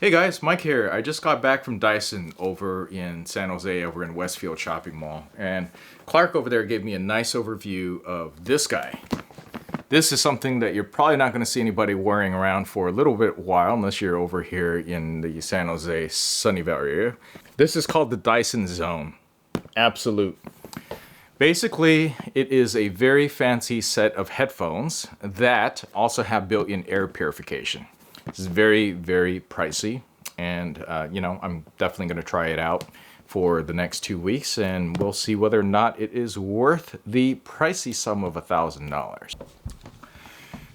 Hey guys, Mike here. I just got back from Dyson over in San Jose, over in Westfield Shopping Mall. And Clark over there gave me a nice overview of this guy. This is something that you're probably not going to see anybody wearing around for a little bit while, unless you're over here in the San Jose Sunnyvale area. This is called the Dyson Zone Absolute. Basically, it is a very fancy set of headphones that also have built-in air purification. This is very, very pricey, and I'm definitely going to try it out for the next 2 weeks, and we'll see whether or not it is worth the pricey sum of $1,000.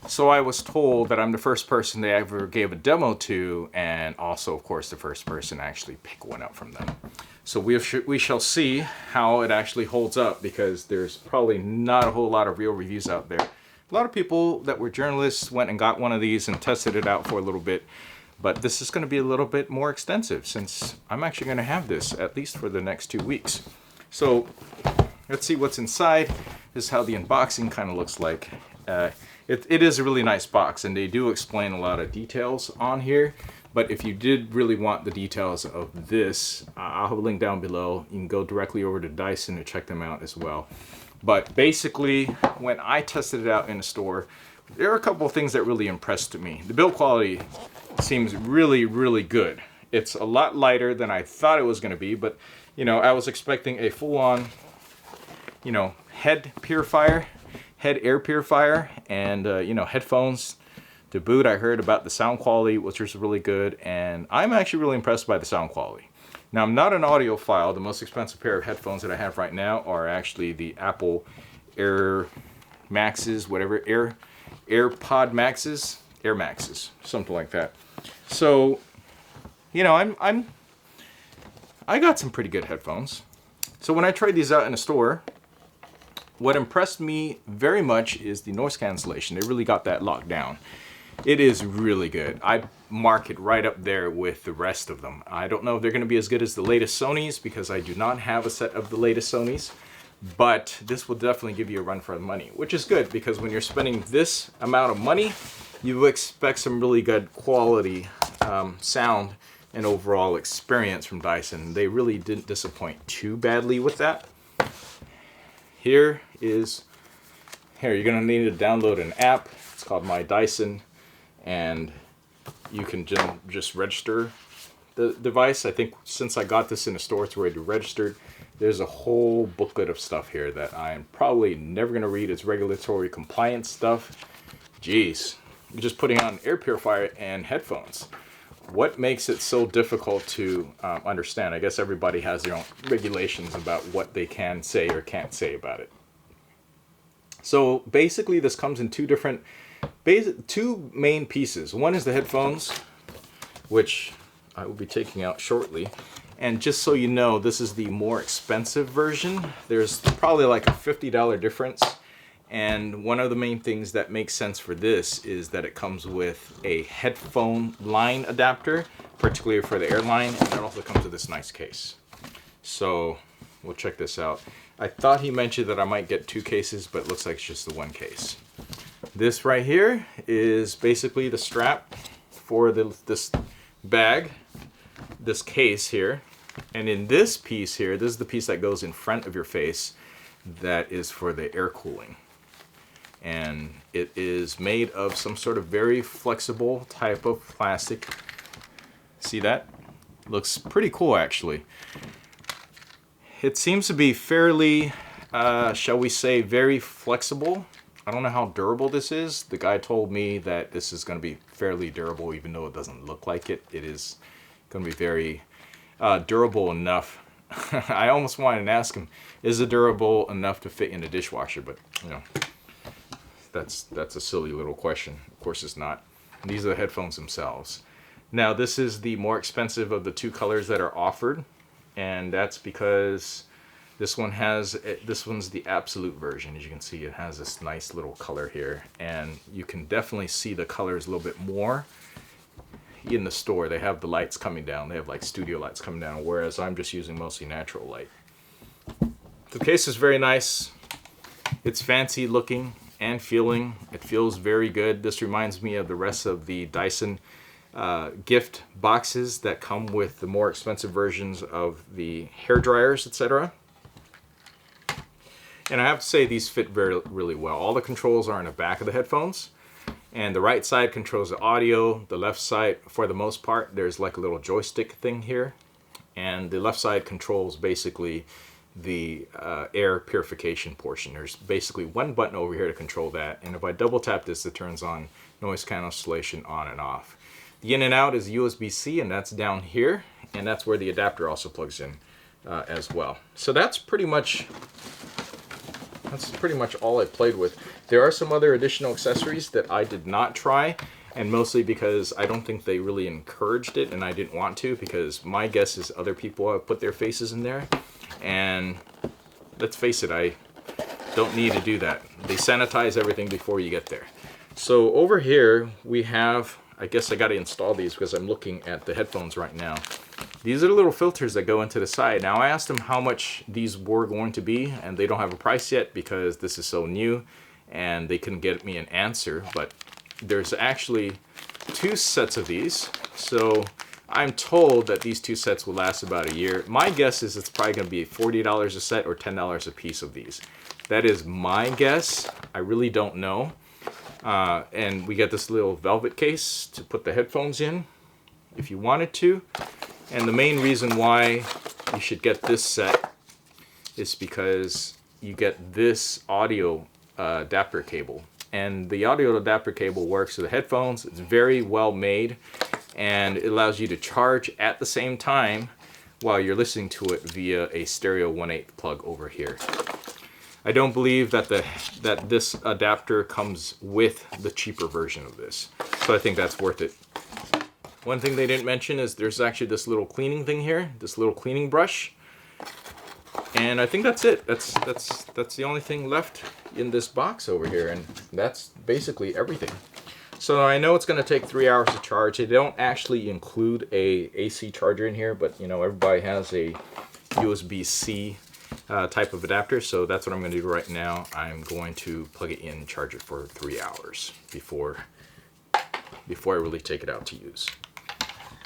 So I was told that I'm the first person they ever gave a demo to, and also, of course, the first person to actually pick one up from them. So we shall see how it actually holds up, because there's probably not a whole lot of real reviews out there. A lot of people that were journalists went and got one of these and tested it out for a little bit, but this is going to be a little bit more extensive since I'm actually going to have this at least for the next 2 weeks. So let's see what's inside. This is how the unboxing kind of looks like. It is a really nice box, and they do explain a lot of details on here. But if you did really want the details of this, I'll have a link down below. You can go directly over to Dyson to check them out as well. But basically, when I tested it out in the store, there are a couple of things that really impressed me. The build quality seems really, really good. It's a lot lighter than I thought it was going to be, but I was expecting a full-on, head air purifier, and headphones to boot. I heard about the sound quality, which was really good, and I'm actually really impressed by the sound quality. Now, I'm not an audiophile. The most expensive pair of headphones that I have right now are actually the Apple Air Maxes, AirPod Maxes, Air Maxes, something like that. So, I got some pretty good headphones. So when I tried these out in the store, what impressed me very much is the noise cancellation. They really got that locked down. It is really good. I mark it right up there with the rest of them. I don't know if they're going to be as good as the latest Sonys, because I do not have a set of the latest Sonys, but this will definitely give you a run for the money, which is good, because when you're spending this amount of money, you expect some really good quality sound and overall experience from Dyson. They really didn't disappoint too badly with that. Here, you're going to need to download an app. It's called My Dyson, and you can just register the device. I think since I got this in the store, it's already registered. There's a whole booklet of stuff here that I'm probably never going to read. It's regulatory compliance stuff. Jeez, you're just putting on air purifier and headphones. What makes it so difficult to understand? I guess everybody has their own regulations about what they can say or can't say about it. So basically, this comes in two main pieces. One is the headphones, which I will be taking out shortly. And just so you know, this is the more expensive version. There's probably like a $50 difference. And one of the main things that makes sense for this is that it comes with a headphone line adapter, particularly for the airline, and it also comes with this nice case. So we'll check this out. I thought he mentioned that I might get 2 cases, but it looks like it's just the 1 case. This right here is basically the strap for this bag, this case here. And in this piece here, this is the piece that goes in front of your face, that is for the air cooling. And it is made of some sort of very flexible type of plastic. See that? Looks pretty cool, actually. It seems to be fairly, shall we say, very flexible. I don't know how durable this is. The guy told me that this is going to be fairly durable, even though it doesn't look like it. It is going to be very durable enough. I almost wanted to ask him, is it durable enough to fit in a dishwasher? But, that's a silly little question. Of course it's not. And these are the headphones themselves. Now, this is the more expensive of the 2 colors that are offered, and that's because this one's the Absolute version. As you can see, it has this nice little color here, and you can definitely see the colors a little bit more in the store. They have the lights coming down. They have like studio lights coming down, whereas I'm just using mostly natural light. The case is very nice. It's fancy looking and feeling. It feels very good. This reminds me of the rest of the Dyson gift boxes that come with the more expensive versions of the hair dryers, etc. And I have to say these fit really well. All the controls are in the back of the headphones, and the right side controls the audio. The left side, for the most part, there's like a little joystick thing here, and the left side controls basically the air purification portion. There's basically one button over here to control that, and if I double tap this, it turns on noise cancellation on and off. The in and out is USB-C, and that's down here, and that's where the adapter also plugs in as well. So that's pretty much all I played with. There are some other additional accessories that I did not try, and mostly because I don't think they really encouraged it, and I didn't want to, because my guess is other people have put their faces in there, and let's face it, I don't need to do that. They sanitize everything before you get there. So over here we have, I guess I got to install these because I'm looking at the headphones right now. These are the little filters that go into the side. Now I asked them how much these were going to be, and they don't have a price yet because this is so new and they couldn't get me an answer, but there's actually 2 sets of these. So I'm told that these 2 sets will last about a year. My guess is it's probably going to be $40 a set or $10 a piece of these. That is my guess. I really don't know. And we get this little velvet case to put the headphones in if you wanted to. And the main reason why you should get this set is because you get this audio adapter cable. And the audio adapter cable works with the headphones. It's very well made, and it allows you to charge at the same time while you're listening to it via a stereo 1/8 plug over here. I don't believe that this adapter comes with the cheaper version of this, so I think that's worth it. One thing they didn't mention is there's actually this little cleaning thing here, this little cleaning brush, and I think that's it. That's the only thing left in this box over here, and that's basically everything. So I know it's going to take 3 hours to charge. They don't actually include a AC charger in here, but you know, everybody has a USB-C type of adapter, so that's what I'm going to do right now. I'm going to plug it in and charge it for 3 hours before I really take it out to use.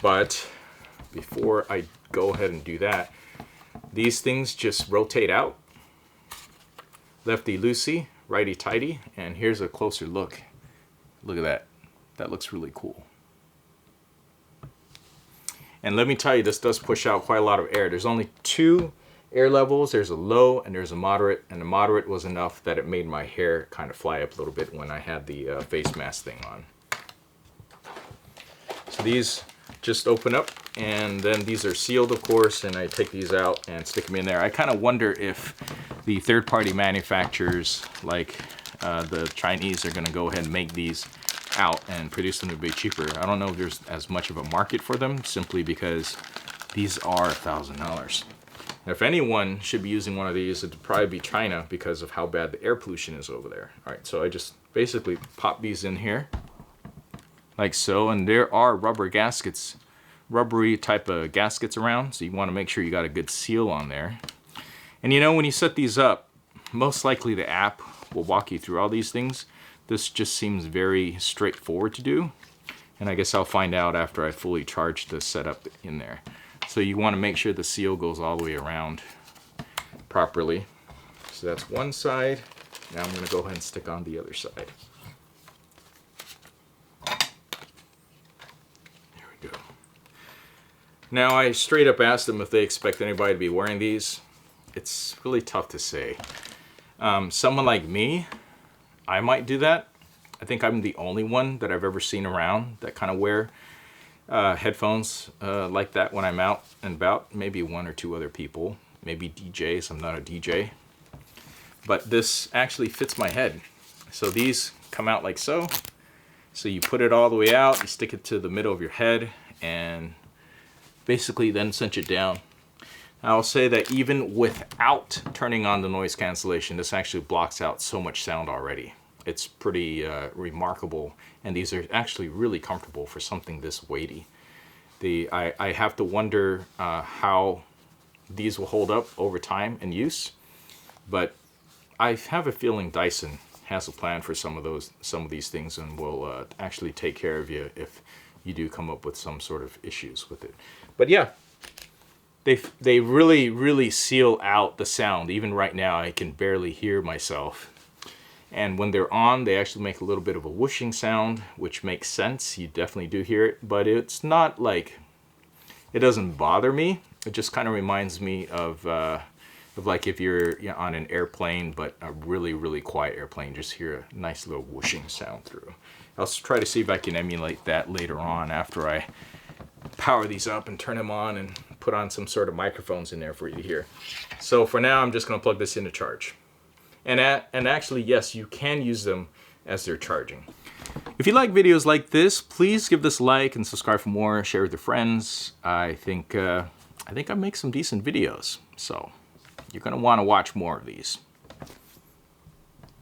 But before I go ahead and do that, these things just rotate out. Lefty-loosey, righty-tighty, and here's a closer look. Look at that. That looks really cool. And let me tell you, this does push out quite a lot of air. There's only 2 air levels. There's a low and there's a moderate, and the moderate was enough that it made my hair kind of fly up a little bit when I had the face mask thing on. So these just open up, and then these are sealed, of course, and I take these out and stick them in there. I kind of wonder if the third-party manufacturers like the Chinese are going to go ahead and make these out and produce them to be cheaper. I don't know if there's as much of a market for them, simply because these are $1,000. If anyone should be using one of these, it'd probably be China because of how bad the air pollution is over there. All right, so I just basically pop these in here like so, and there are rubber gaskets, rubbery type of gaskets around, so you want to make sure you got a good seal on there. And you know, when you set these up, most likely the app will walk you through all these things. This just seems very straightforward to do, and I guess I'll find out after I fully charge the setup in there. So you want to make sure the seal goes all the way around properly. So that's one side. Now I'm going to go ahead and stick on the other side. There we go. Now I straight up asked them if they expect anybody to be wearing these. It's really tough to say. Someone like me, I might do that. I think I'm the only one that I've ever seen around that kind of wear headphones like that when I'm out and about. Maybe 1 or 2 other people, maybe DJs. I'm not a DJ, but this actually fits my head. So these come out like so. So you put it all the way out, you stick it to the middle of your head, and basically then cinch it down. I'll say that even without turning on the noise cancellation, this actually blocks out so much sound already. It's pretty remarkable, and these are actually really comfortable for something this weighty. I have to wonder how these will hold up over time in use, but I have a feeling Dyson has a plan for some of these things, and will actually take care of you if you do come up with some sort of issues with it. But yeah, they really seal out the sound. Even right now, I can barely hear myself. And when they're on, they actually make a little bit of a whooshing sound, which makes sense. You definitely do hear it, but it's not like, it doesn't bother me. It just kind of reminds me of like if you're on an airplane, but a really quiet airplane, just hear a nice little whooshing sound through. I'll try to see if I can emulate that later on after I power these up and turn them on and put on some sort of microphones in there for you to hear. So for now, I'm just going to plug this in to charge. And actually, yes, you can use them as they're charging. If you like videos like this, please give this a like and subscribe for more. Share with your friends. I think I make some decent videos, so you're going to want to watch more of these.